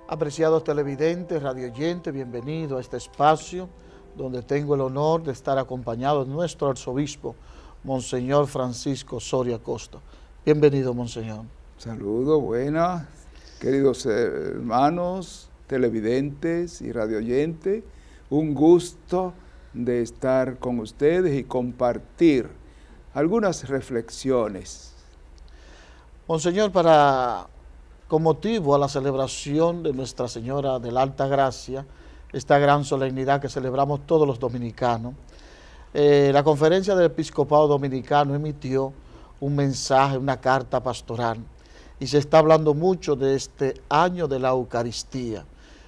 Apreciados televidentes, radioyentes, bienvenidos a este espacio donde tengo el honor de estar acompañado de nuestro arzobispo, Monseñor Francisco Soria Costa. Bienvenido, Monseñor. Saludos, buenas, queridos hermanos, televidentes y radioyentes. Un gusto de estar con ustedes y compartir algunas reflexiones. Monseñor, con motivo a la celebración de Nuestra Señora de la Alta Gracia, esta gran solemnidad que celebramos todos los dominicanos, la Conferencia del Episcopado Dominicano emitió un mensaje, una carta pastoral, y se está hablando mucho de este año de la Eucaristía.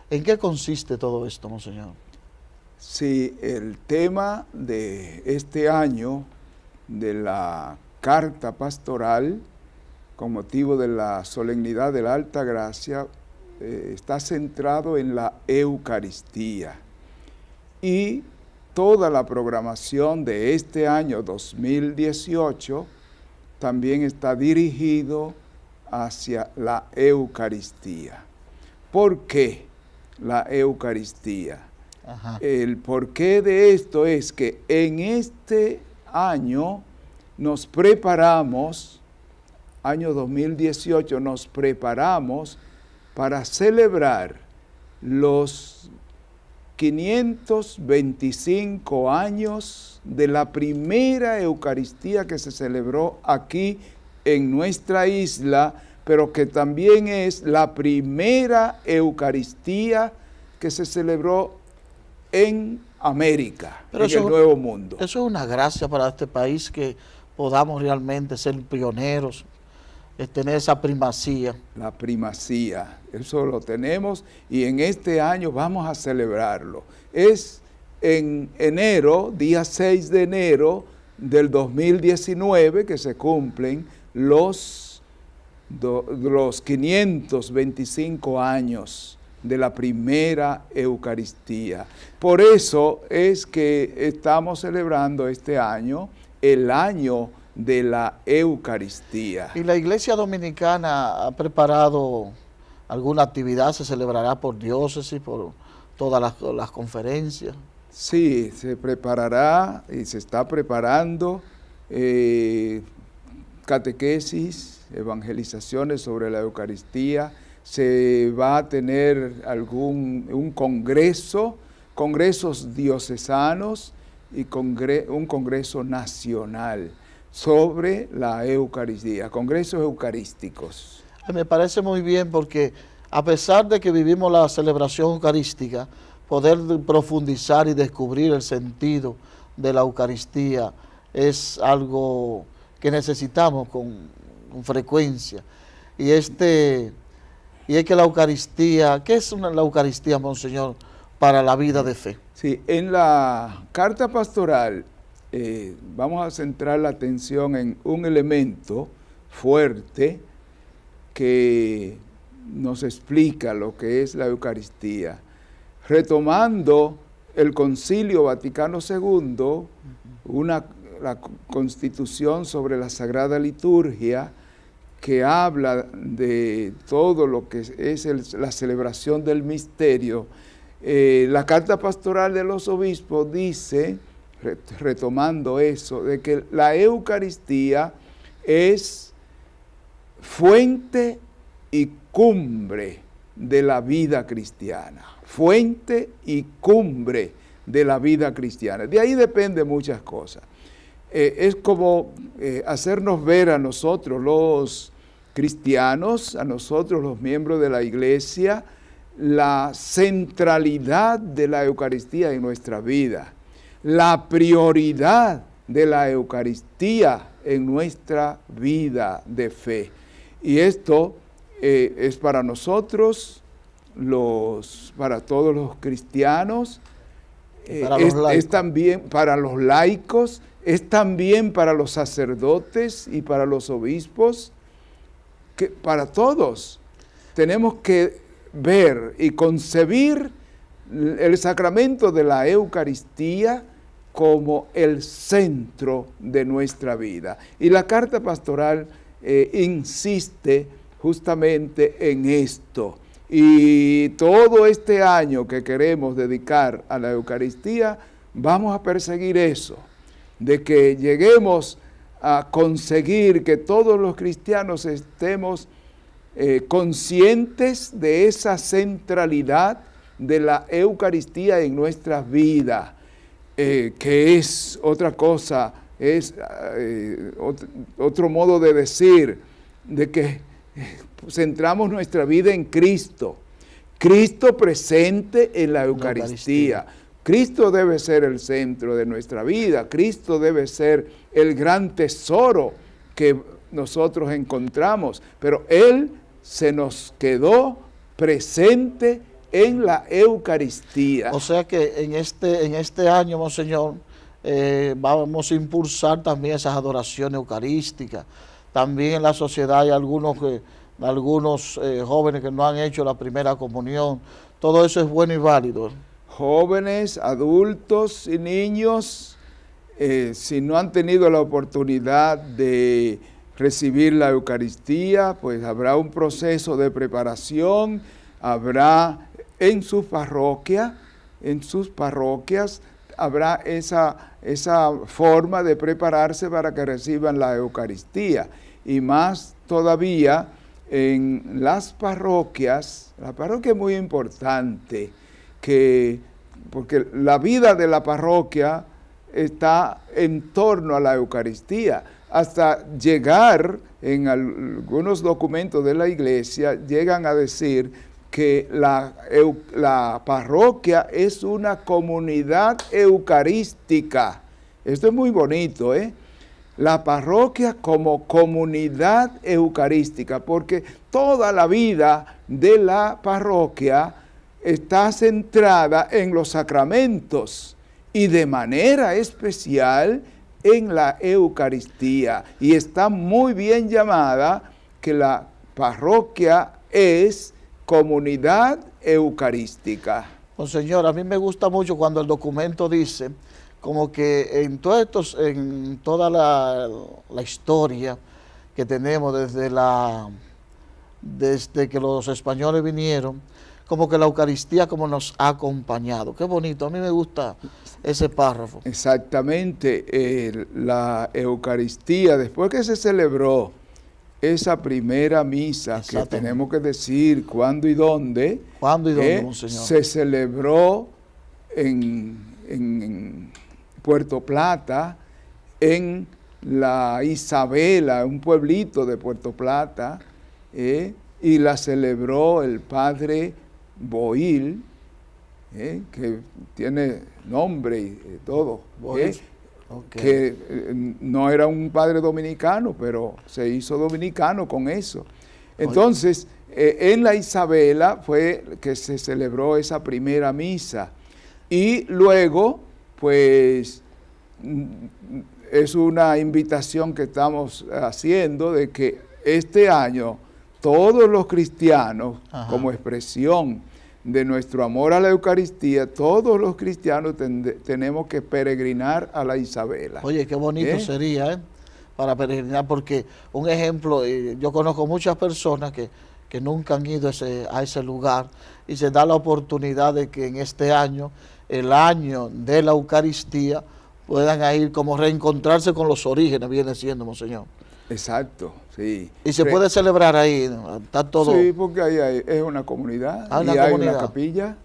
¿En qué consiste todo esto, Monseñor? Sí, el tema de este año de la carta pastoral con motivo de la solemnidad de la Alta Gracia está centrado en la Eucaristía, y toda la programación de este año 2018 también está dirigido hacia la Eucaristía. ¿Por qué la Eucaristía? Ajá. El porqué de esto es que en este año nos preparamos, año 2018, nos preparamos para celebrar los 525 años de la primera Eucaristía que se celebró aquí en nuestra isla, pero que también es la primera Eucaristía que se celebró en América, Pero en el Nuevo Mundo. Eso es una gracia para este país, que podamos realmente ser pioneros, tener esa primacía. La primacía, eso lo tenemos, y en este año vamos a celebrarlo. Es en enero, día 6 de enero del 2019, que se cumplen los 525 años de la primera Eucaristía. Por eso es que estamos celebrando este año, el año de la Eucaristía. ¿Y la Iglesia Dominicana ha preparado alguna actividad? ¿Se celebrará por diócesis, por todas las conferencias? Sí, se preparará y se está preparando catequesis, evangelizaciones sobre la Eucaristía. Se va a tener un congresos diocesanos y un congreso nacional sobre la Eucaristía, congresos eucarísticos. Me parece muy bien, porque a pesar de que vivimos la celebración eucarística, poder profundizar y descubrir el sentido de la Eucaristía es algo que necesitamos con frecuencia. Y es que la Eucaristía, ¿qué es la Eucaristía, Monseñor, para la vida de fe? Sí, en la carta pastoral vamos a centrar la atención en un elemento fuerte que nos explica lo que es la Eucaristía. Retomando el Concilio Vaticano II, la Constitución sobre la Sagrada Liturgia, que habla de todo lo que es la celebración del misterio. La carta pastoral de los obispos dice, retomando eso, de que la Eucaristía es fuente y cumbre de la vida cristiana. Fuente y cumbre de la vida cristiana. De ahí depende muchas cosas. Es como hacernos ver a nosotros los cristianos, a nosotros los miembros de la iglesia, la centralidad de la Eucaristía en nuestra vida, la prioridad de la Eucaristía en nuestra vida de fe. Y esto es para nosotros, para todos los cristianos, es también para los laicos, es también para los sacerdotes y para los obispos, para todos. Tenemos que ver y concebir el sacramento de la Eucaristía como el centro de nuestra vida. Y la carta pastoral insiste justamente en esto, Y todo este año que queremos dedicar a la Eucaristía, vamos a perseguir eso, de que lleguemos a conseguir que todos los cristianos estemos conscientes de esa centralidad de la Eucaristía en nuestras vidas, que es otra cosa, es otro modo de decir, de que centramos nuestra vida en Cristo. Cristo presente en la Eucaristía. Cristo debe ser el centro de nuestra vida. Cristo debe ser el gran tesoro que nosotros encontramos. Pero Él se nos quedó presente en la Eucaristía. O sea que en este año, Monseñor, vamos a impulsar también esas adoraciones eucarísticas. También en la sociedad hay algunos jóvenes que no han hecho la primera comunión. Todo eso es bueno y válido. Jóvenes, adultos y niños, si no han tenido la oportunidad de recibir la Eucaristía, pues habrá un proceso de preparación, habrá en sus parroquias, habrá esa forma de prepararse para que reciban la Eucaristía. Y más todavía en las parroquias, la parroquia es muy importante, porque la vida de la parroquia está en torno a la Eucaristía, hasta llegar en algunos documentos de la iglesia, llegan a decir que la parroquia es una comunidad eucarística. Esto es muy bonito, ¿eh? La parroquia como comunidad eucarística, porque toda la vida de la parroquia está centrada en los sacramentos y de manera especial en la Eucaristía. Y está muy bien llamada que la parroquia es comunidad eucarística. Monseñor, a mí me gusta mucho cuando el documento dice como que en toda la historia que tenemos desde que los españoles vinieron, como que la Eucaristía como nos ha acompañado. Qué bonito, a mí me gusta ese párrafo. Exactamente, la Eucaristía, después que se celebró esa primera misa, que tenemos que decir cuándo y dónde. ¿Cuándo y dónde, Monseñor? Se celebró en Puerto Plata, en la Isabela, un pueblito de Puerto Plata, y la celebró el padre Boil, que tiene nombre y todo, que no era un padre dominicano, pero se hizo dominicano con eso. Entonces, en la Isabela fue que se celebró esa primera misa, y luego, pues, es una invitación que estamos haciendo de que este año todos los cristianos, como expresión de nuestro amor a la Eucaristía, todos los cristianos tenemos que peregrinar a la Isabela. Oye, qué bonito sería, para peregrinar, porque un ejemplo, yo conozco muchas personas que nunca han ido a ese lugar, y se da la oportunidad de que en este año, el año de la Eucaristía, puedan ir como reencontrarse con los orígenes, viene siendo, Monseñor. Exacto, sí. Y se puede celebrar ahí, está todo. Sí, porque ahí es una comunidad, hay una capilla,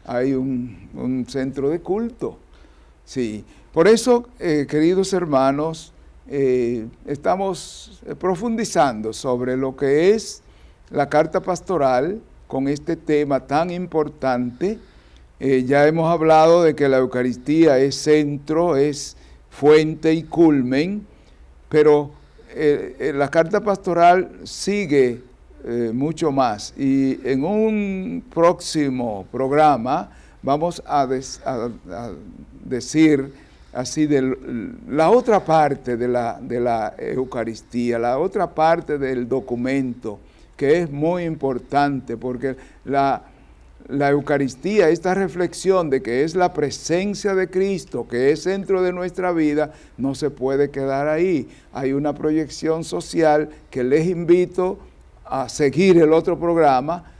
hay un centro de culto. Sí, por eso, queridos hermanos, estamos profundizando sobre lo que es la carta pastoral con este tema tan importante. Ya hemos hablado de que la Eucaristía es centro, es fuente y culmen, pero la carta pastoral sigue mucho más, y en un próximo programa vamos a decir así de la otra parte de la Eucaristía, la otra parte del documento, que es muy importante, porque la Eucaristía, esta reflexión de que es la presencia de Cristo, que es centro de nuestra vida, no se puede quedar ahí. Hay una proyección social que les invito a seguir el otro programa,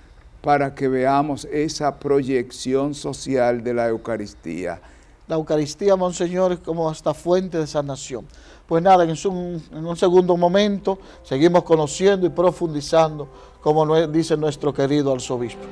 para que veamos esa proyección social de la Eucaristía. La Eucaristía, Monseñor, es como esta fuente de sanación. Pues nada, en un segundo momento seguimos conociendo y profundizando, como dice nuestro querido arzobispo.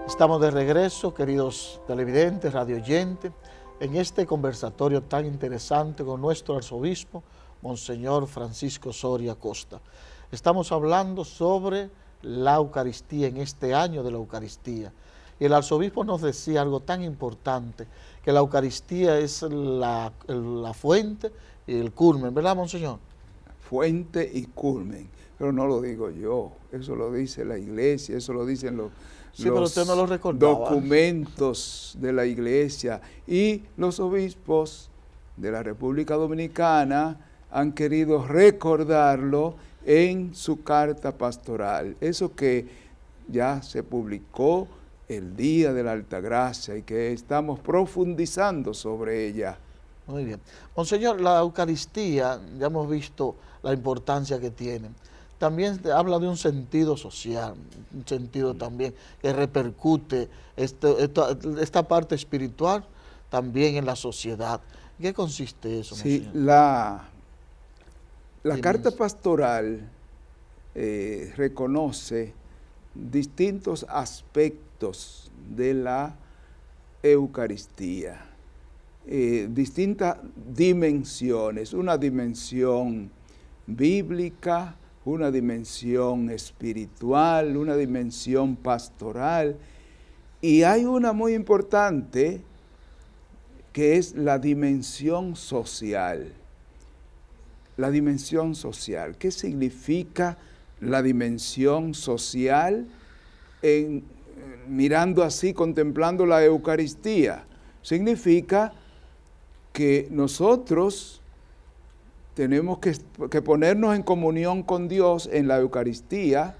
Estamos de regreso, queridos televidentes, radioyentes, en este conversatorio tan interesante con nuestro arzobispo, Monseñor Francisco Soria Costa. Estamos hablando sobre la Eucaristía en este año de la Eucaristía. Y el arzobispo nos decía algo tan importante, que la Eucaristía es la fuente y el culmen, ¿verdad, Monseñor? Fuente y culmen, pero no lo digo yo, eso lo dice la Iglesia, eso lo dicen los pero usted no lo recordaba. Documentos de la Iglesia, y los obispos de la República Dominicana han querido recordarlo en su carta pastoral. Eso que ya se publicó el día de la Altagracia y que estamos profundizando sobre ella. Muy bien. Monseñor, la Eucaristía, ya hemos visto la importancia que tiene. También habla de un sentido social, un sentido también que repercute esta parte espiritual también en la sociedad. ¿En qué consiste eso, Sí, Monseñor? la carta pastoral reconoce distintos aspectos de la Eucaristía, distintas dimensiones, una dimensión bíblica, una dimensión espiritual, una dimensión pastoral, y hay una muy importante que es la dimensión social. La dimensión social. ¿Qué significa la dimensión social mirando así, contemplando la Eucaristía? Significa que nosotros tenemos que ponernos en comunión con Dios en la Eucaristía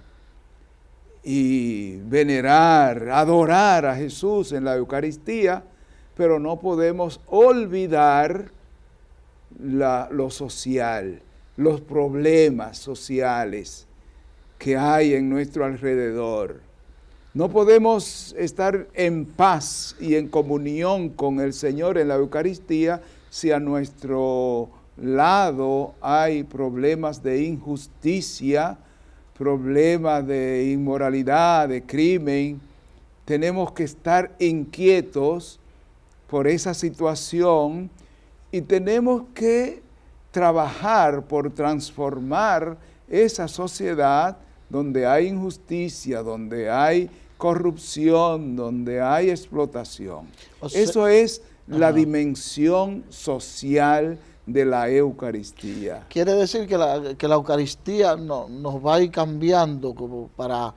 y venerar, adorar a Jesús en la Eucaristía, pero no podemos olvidar lo social, los problemas sociales que hay en nuestro alrededor. No podemos estar en paz y en comunión con el Señor en la Eucaristía si a nuestro lado hay problemas de injusticia, problemas de inmoralidad, de crimen. Tenemos que estar inquietos por esa situación y tenemos que trabajar por transformar esa sociedad donde hay injusticia, donde hay corrupción, donde hay explotación. Eso es la dimensión social de la Eucaristía. Quiere decir que la Eucaristía nos va a ir cambiando como para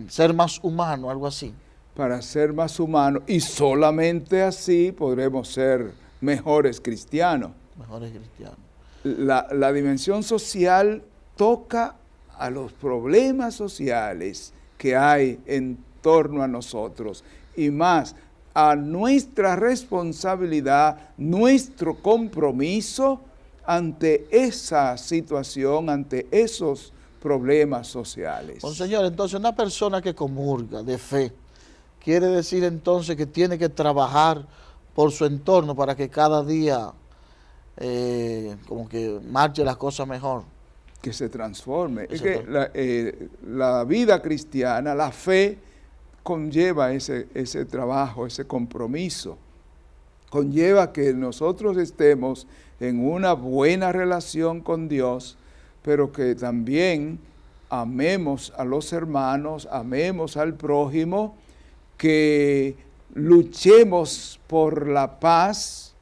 ser más humano, algo así. Para ser más humanos, y solamente así podremos ser mejores cristianos. Mejores cristianos. La dimensión social toca a los problemas sociales que hay en torno a nosotros, y más a nuestra responsabilidad, nuestro compromiso ante esa situación, ante esos problemas sociales. Monseñor, entonces una persona que comulga de fe, quiere decir entonces que tiene que trabajar por su entorno para que cada día como que marche las cosas mejor. Que se transforme. Es que la vida cristiana, la fe, conlleva ese trabajo, ese compromiso. Conlleva que nosotros estemos en una buena relación con Dios, pero que también amemos a los hermanos, amemos al prójimo, que luchemos por la paz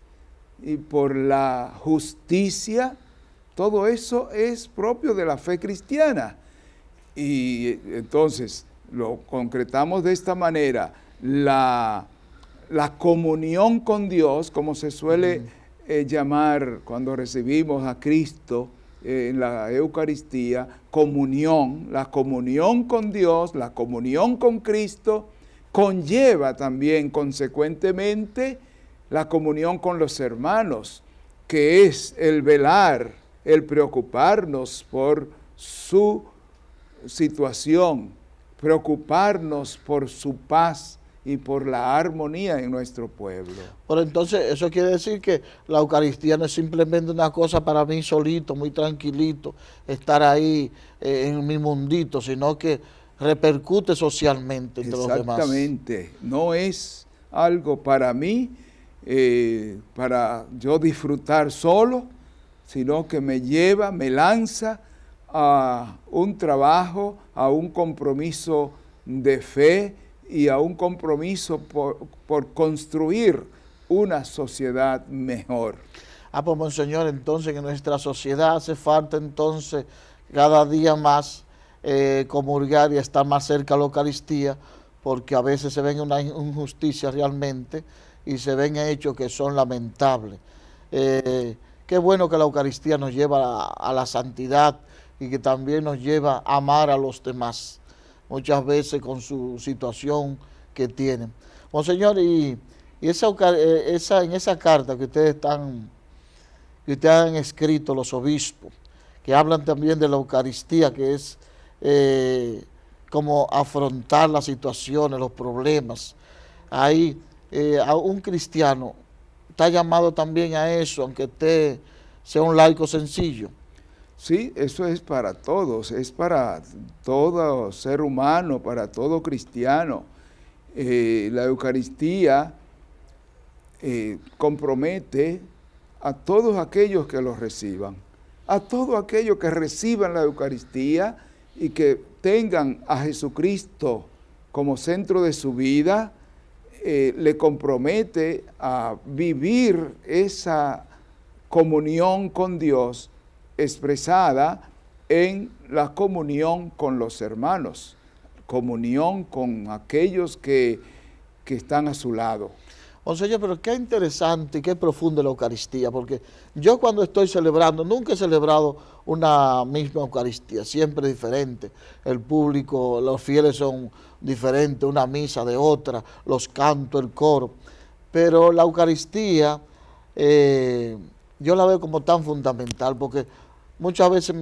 y por la justicia. Todo eso es propio de la fe cristiana. Y entonces lo concretamos de esta manera: la comunión con Dios, como se suele llamar cuando recibimos a Cristo en la Eucaristía, comunión. La comunión con Dios, la comunión con Cristo, conlleva también consecuentemente la comunión con los hermanos, que es el velar, el preocuparnos por su situación, preocuparnos por su paz y por la armonía en nuestro pueblo. Pero entonces eso quiere decir que la Eucaristía no es simplemente una cosa para mí solito, muy tranquilito, estar ahí en mi mundito, sino que repercute socialmente entre los demás. Exactamente, no es algo para mí, para yo disfrutar solo, sino que me lleva, me lanza a un trabajo, a un compromiso de fe y a un compromiso por construir una sociedad mejor. Pues Monseñor, entonces en nuestra sociedad hace falta entonces cada día más comulgar y estar más cerca a la Eucaristía, porque a veces se ven una injusticia realmente y se ven hechos que son lamentables. Qué bueno que la Eucaristía nos lleva a la santidad y que también nos lleva a amar a los demás, muchas veces con su situación que tienen. Monseñor, en esa carta que ustedes han escrito, los obispos, que hablan también de la Eucaristía, que es como afrontar las situaciones, los problemas. Ahí a un cristiano está llamado también a eso, aunque usted sea un laico sencillo. Sí, eso es para todos, es para todo ser humano, para todo cristiano. La Eucaristía compromete a todos aquellos que lo reciban, a todos aquellos que reciban la Eucaristía y que tengan a Jesucristo como centro de su vida, le compromete a vivir esa comunión con Dios expresada en la comunión con los hermanos, comunión con aquellos que están a su lado. Monseñor, pero qué interesante y qué profunda la Eucaristía, porque yo cuando estoy celebrando, nunca he celebrado una misma Eucaristía, siempre diferente. El público, los fieles son diferentes, una misa de otra, los cantos, el coro. Pero la Eucaristía, yo la veo como tan fundamental, porque muchas veces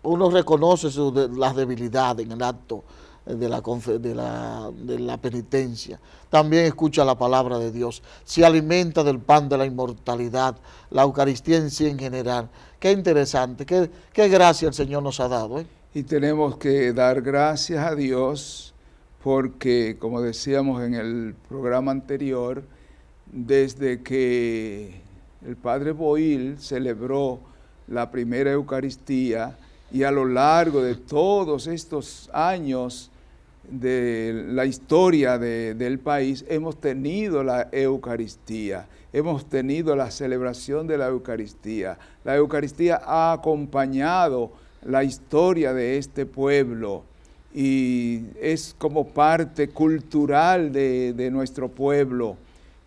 uno reconoce las debilidades en el acto de la penitencia. También escucha la palabra de Dios, se alimenta del pan de la inmortalidad, la Eucaristía en sí en general. Qué interesante, qué gracia el Señor nos ha dado. Y tenemos que dar gracias a Dios porque, como decíamos en el programa anterior, desde que el Padre Boil celebró la primera Eucaristía y a lo largo de todos estos años de la historia del país, hemos tenido la Eucaristía, hemos tenido la celebración de la Eucaristía. La Eucaristía ha acompañado la historia de este pueblo y es como parte cultural de nuestro pueblo.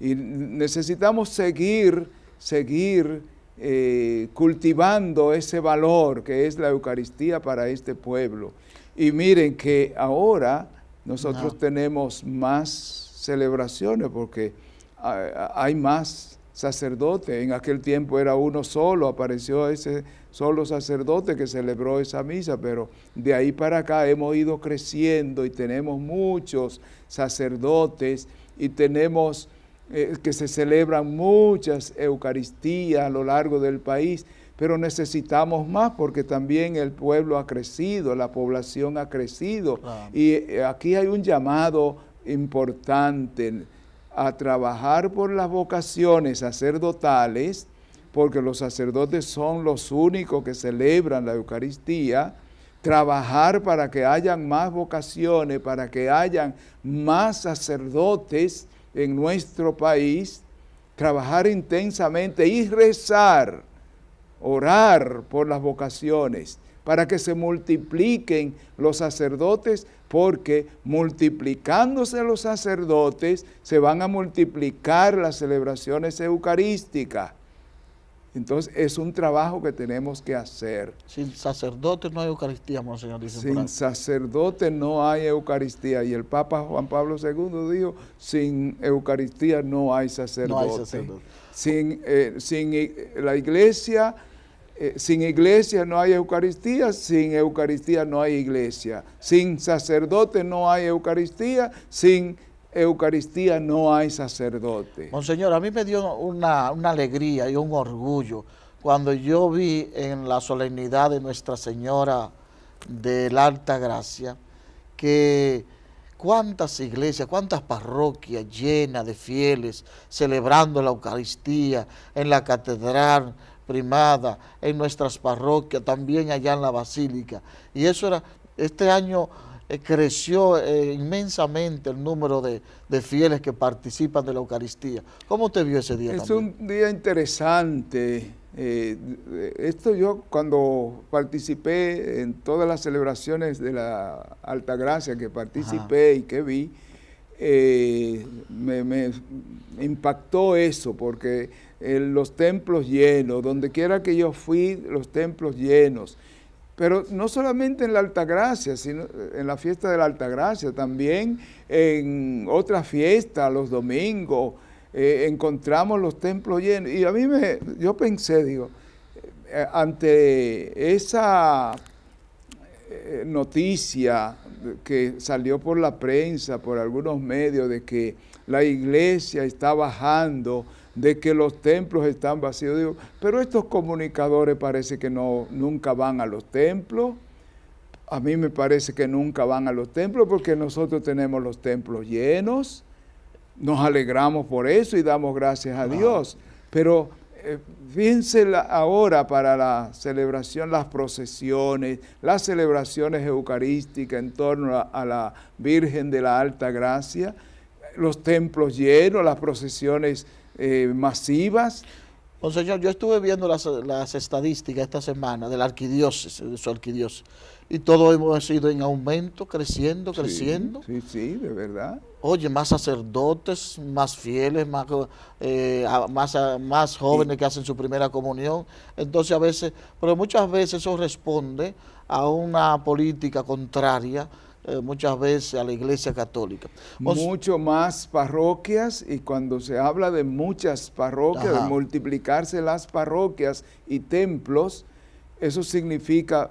Y necesitamos seguir cultivando ese valor que es la Eucaristía para este pueblo. Y miren que ahora nosotros tenemos más celebraciones porque hay más sacerdotes. En aquel tiempo era uno solo, apareció ese solo sacerdote que celebró esa misa, pero de ahí para acá hemos ido creciendo y tenemos muchos sacerdotes y tenemos que se celebran muchas Eucaristías a lo largo del país, pero necesitamos más porque también el pueblo ha crecido, la población ha crecido. Y aquí hay un llamado importante a trabajar por las vocaciones sacerdotales, porque los sacerdotes son los únicos que celebran la Eucaristía, trabajar para que hayan más vocaciones, para que hayan más sacerdotes en nuestro país, trabajar intensamente y rezar, orar por las vocaciones, para que se multipliquen los sacerdotes, porque multiplicándose los sacerdotes se van a multiplicar las celebraciones eucarísticas. Entonces es un trabajo que tenemos que hacer. Sin sacerdote no hay Eucaristía, Monseñor, dice por Sin ahí. sacerdote no hay Eucaristía. Y el Papa Juan Pablo II dijo, sin Eucaristía no hay sacerdote. No hay sacerdote. La iglesia, sin iglesia no hay Eucaristía, sin Eucaristía no hay iglesia. Sin sacerdote no hay Eucaristía, sin Eucaristía no hay sacerdote. Monseñor, a mí me dio una alegría y un orgullo cuando yo vi en la solemnidad de Nuestra Señora de la Alta Gracia que cuántas iglesias, cuántas parroquias llenas de fieles celebrando la Eucaristía en la catedral primada, en nuestras parroquias, también allá en la basílica. Y eso era, este año creció inmensamente el número de fieles que participan de la Eucaristía. ¿Cómo usted vio ese día? Es también? un día interesante. Esto yo cuando participé en todas las celebraciones de la Alta Gracia que participé y que vi, me impactó eso, porque los templos llenos, donde quiera que yo fui, los templos llenos. Pero no solamente en la Altagracia, sino en la fiesta de la Altagracia, también en otras fiestas, los domingos, encontramos los templos llenos. Y a mí yo pensé, digo, ante esa noticia que salió por la prensa, por algunos medios, de que la iglesia está bajando, de que los templos están vacíos, digo, pero estos comunicadores parece que nunca van a los templos. A mí me parece que nunca van a los templos porque nosotros tenemos los templos llenos, nos alegramos por eso y damos gracias a Dios. Pero fíjense ahora para la celebración, las procesiones, las celebraciones eucarísticas en torno a la Virgen de la Alta Gracia, los templos llenos, las procesiones masivas. Monseñor, yo estuve viendo las estadísticas esta semana de la arquidiócesis, de su arquidiócesis, y todo hemos ido en aumento, creciendo. Sí, de verdad. Oye, más sacerdotes, más fieles, más jóvenes que hacen su primera comunión. Entonces pero muchas veces eso responde a una política contraria, muchas veces a la Iglesia Católica. Mucho más parroquias, y cuando se habla de muchas parroquias, de multiplicarse las parroquias y templos, eso significa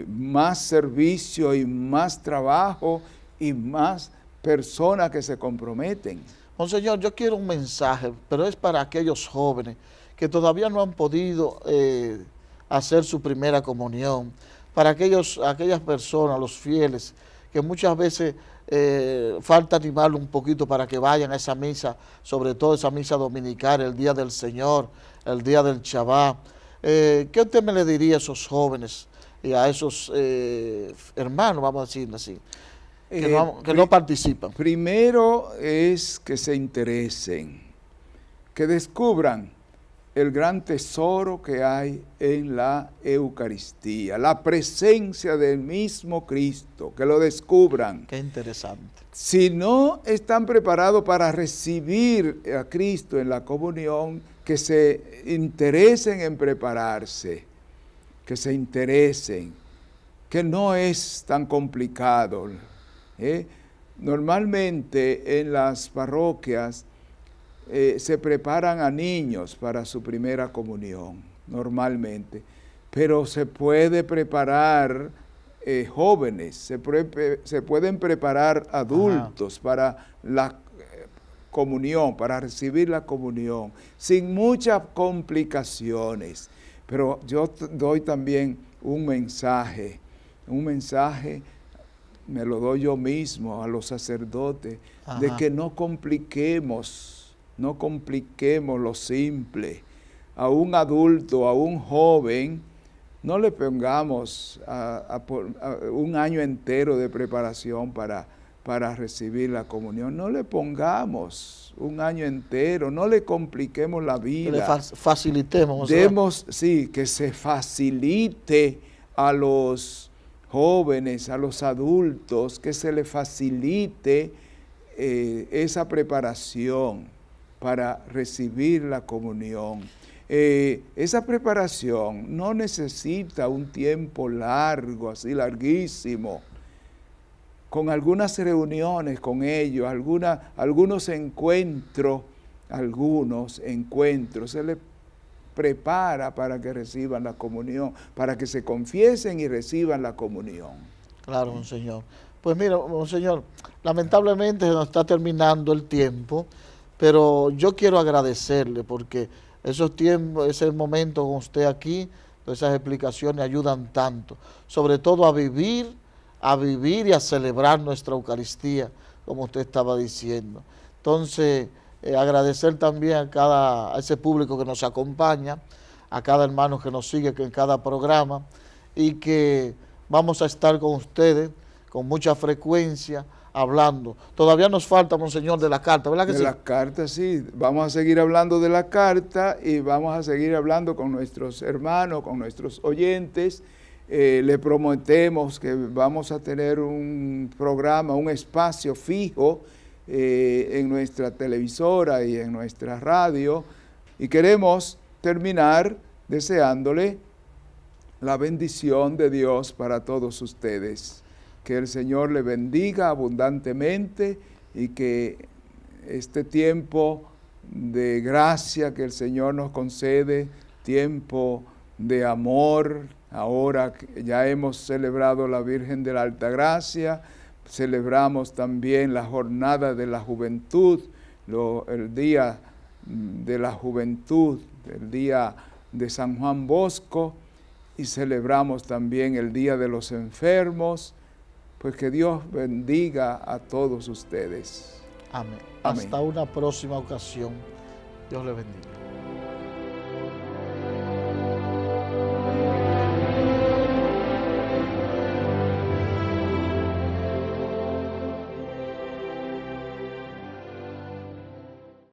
más servicio y más trabajo y más personas que se comprometen. Monseñor, yo quiero un mensaje, pero es para aquellos jóvenes que todavía no han podido hacer su primera comunión, para aquellas personas, los fieles, que muchas veces falta animarlo un poquito para que vayan a esa misa, sobre todo esa misa dominical, el Día del Señor, el Día del Shabbat. ¿Qué usted me le diría a esos jóvenes y a esos hermanos, vamos a decirlo así, que no participan? Primero es que se interesen, que descubran el gran tesoro que hay en la Eucaristía, la presencia del mismo Cristo, que lo descubran. Qué interesante. Si no están preparados para recibir a Cristo en la comunión, que se interesen en prepararse, que se interesen, que no es tan complicado. Normalmente en las parroquias se preparan a niños para su primera comunión, normalmente, pero se puede preparar jóvenes, se pueden preparar adultos para la comunión, para recibir la comunión, sin muchas complicaciones. Pero yo doy también un mensaje, me lo doy yo mismo a los sacerdotes, de que no compliquemos lo simple. A un adulto, a un joven, no le pongamos un año entero de preparación para recibir la comunión. No le pongamos un año entero, no le compliquemos la vida. Que le facilitemos. Que se facilite a los jóvenes, a los adultos, que se le facilite esa preparación para recibir la comunión. esa preparación no necesita un tiempo largo, así larguísimo, con algunas reuniones con ellos, algunos encuentros, se les prepara para que reciban la comunión, para que se confiesen y reciban la comunión. Claro, monseñor. Pues mira, monseñor, lamentablemente se nos está terminando el tiempo, pero yo quiero agradecerle porque esos tiempos, ese momento con usted aquí, esas explicaciones ayudan tanto, sobre todo a vivir y a celebrar nuestra Eucaristía, como usted estaba diciendo. Entonces, agradecer también a ese público que nos acompaña, a cada hermano que nos sigue en cada programa, y que vamos a estar con ustedes con mucha frecuencia hablando. Todavía nos falta, monseñor, de la carta, ¿verdad que sí? De la carta, sí. Vamos a seguir hablando de la carta y vamos a seguir hablando con nuestros hermanos, con nuestros oyentes. Le prometemos que vamos a tener un programa, un espacio fijo en nuestra televisora y en nuestra radio, y queremos terminar deseándole la bendición de Dios para todos ustedes. Que el Señor le bendiga abundantemente y que este tiempo de gracia que el Señor nos concede, tiempo de amor, ahora que ya hemos celebrado la Virgen de la Altagracia, celebramos también la jornada de la juventud, el día de la juventud, el día de San Juan Bosco, y celebramos también el día de los enfermos. Pues que Dios bendiga a todos ustedes. Amén. Amén. Hasta una próxima ocasión. Dios le bendiga.